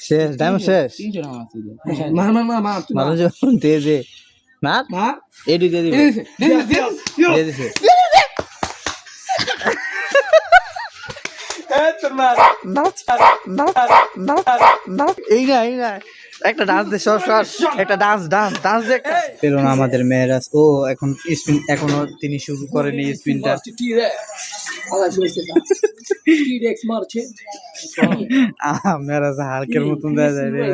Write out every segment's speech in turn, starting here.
শেষ টাইম শেষ মারো যখন দিয়ে দে মার এডি দিয়ে দিবে দিয়ে দিছে এই না একটা ডান্স দে সর একটা ডান্স দে একটা পেলো না আমাদের মেয়েরাজ ও এখন স্পিন এখনো তিনি শুরু করেনি স্পিনটা মেয়েরাজ হালকের মতন দেয়া যায় রে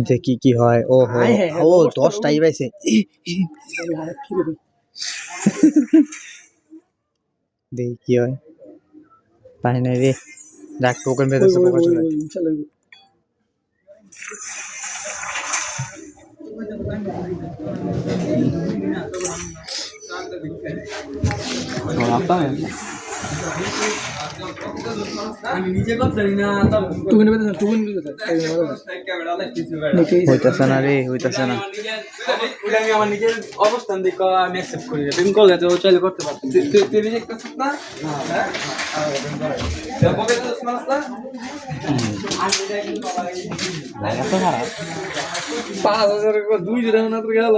দেখি কি হয় ও ও 10টাই পাইছে দেখি কি হয় পাই নাই রে ডাক টোকেন বেঁধেছে প্রকাশ হইতাছে না রে হইতাছে না আমার নিজের অবস্থান দিক আমি অ্যাকসেপ্ট করি না তুমি করলে তো চাইলে করতে পারতি তুই রিজেক্ট করছিস না এত খারাপ 5,000 2 জোড়া না তো গেল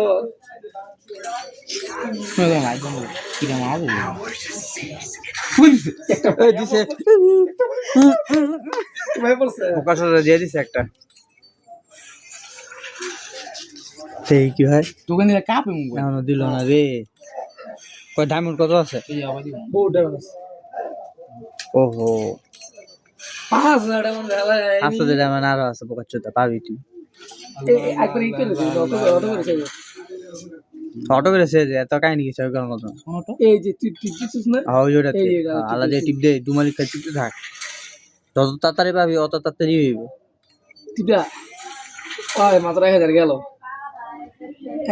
দিছে প্রকাশ দিয়ে দিছে একটা সেই কি হয় তোকে নিয়ে কাপে এখনো দিল না রে কয় ডায়মন্ড কত আছে ওহো 5,000 ডায়মন্ড আছে যে ডায়মন্ড আরো আছে প্রকাশ চোদা পাবি তুই একবার ই করে অটো করে সে এত কাহিনী কিছু ওই কারণ এই যে তুই দিছিস না ওই ওটা আলাদা টিপ দে ডুমালি খাই টিপতে থাক যত তাড়াতাড়ি পাবি অত তাড়াতাড়ি হইব টিপা ওই মাত্র 1000 গেল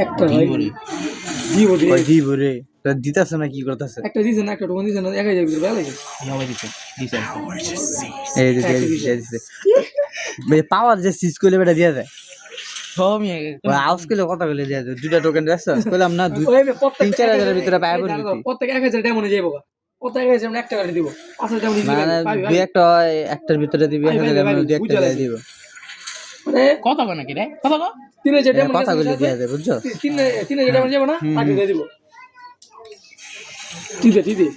একটা দিব রে তো দিতাছ না কি করতেছে একটা দিছ না একটা টোন দিছ না 1000 ভিতরে ভালো লাগে এই দিছে পাওয়ার যে সিজ করলে বেটা দিয়া দেয় সবই আউস করলে কথা বলে দিয়া দেয় দুটা টোকেন রাখছ কইলাম না 3-4 হাজারের ভিতরে পায় পড়বি প্রত্যেক 1000 ডায়মন্ডে যাইবো প্রত্যেক 1000 একটা করে দিব 5 ডায়মন্ড দিবি দুই একটা একটার ভিতরে দিবি 1000 ডায়মন্ড দুই একটা দিয়ে দিব মানে কত বানা কি রে কত গো 3000 ডায়মন্ড কথা বলে দিয়া দেয় বুঝছো 3000 ডায়মন্ড যাবো না আগে দিয়ে দিব টিপে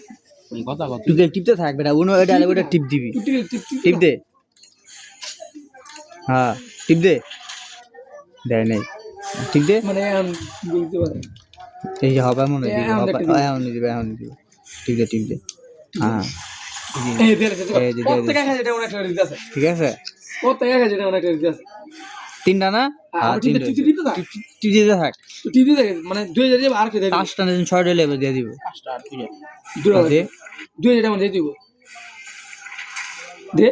কথা কত তুই টিপতে থাক বেটা ওটা টিপ দিবি টিপ দে হ্যাঁ টিপ দে দেয় নাই টিপ দে মানে বলতে পারে এই যে হবে মনে হয় এখন দিবে টিপ দে হ্যাঁ এই দে প্রত্যেক 1000 ডায়মন্ড একটা দিতে আছে ঠিক আছে প্রত্যেক 1000 ডায়মন্ড একটা দিতে আছে তিনটা না টিপ দিতে থাক টিপ দিতে থাক টিপ দিতে মানে 2000 যাবে আর কে দেবে 5টা না 6টা লেভেল দিয়ে দিব 5টা আর কি দে 2000 ডায়মন্ড দিয়ে দিব দে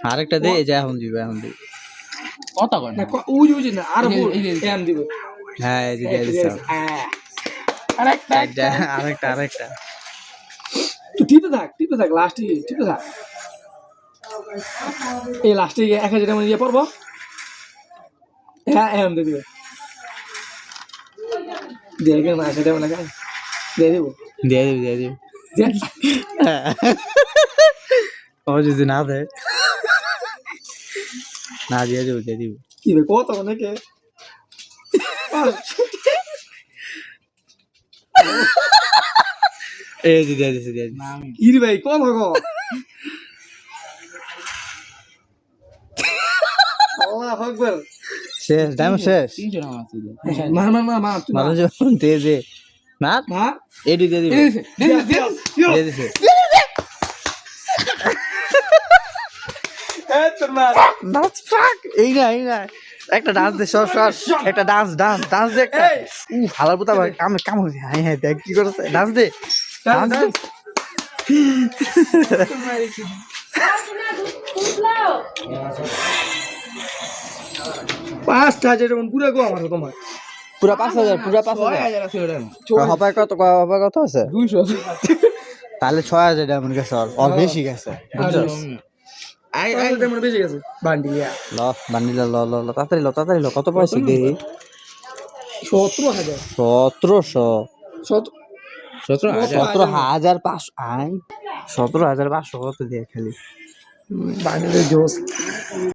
আরেকটা দে যা এখন দিবে কত কয় না ওই না আর এম দিব হ্যাঁ এই যে দিয়ে দিছ আরেকটা তুই টিপতে থাক লাস্টে টিপতে থাক এই লাস্টে 1000 ডায়মন্ড দিয়ে পড়বো হ্যাঁ এম দিয়ে দিবে দেখে না 1000 ডায়মন্ড লাগাই দিয়ে দিব ও যদি না দেয় না দিয়ে দিব কি রে কত অনেকে এই যে দিয়ে দিছে ইরি ভাই কত গো আল্লাহু আকবার শেষ টাইম শেষ মারো যখন দিয়ে দে মার এডি দিয়ে দিবে দিয়ে দিছে এই না একটা ডান্স দে সর একটা ডান্স দে একটা হালার পুতা ভাই কাম হচ্ছে হ্যাঁ দেখ কি করছে ডান্স দে পাঁচটা যেমন পুরো গো আমার তোমার পুরা 5,000 হবে কত আছে 200 তাহলে 6,000 ডায়মন্ড গেছে আর বেশি গেছে বুঝছো আই ডায়মন্ড বেশি গেছে বান্ডিয়া বান্ডিলা ল তাড়াতাড়ি ল কত পয়সা দে 17,000 17,500 আই 17,500 কত দিয়ে খালি বাঙালি জোস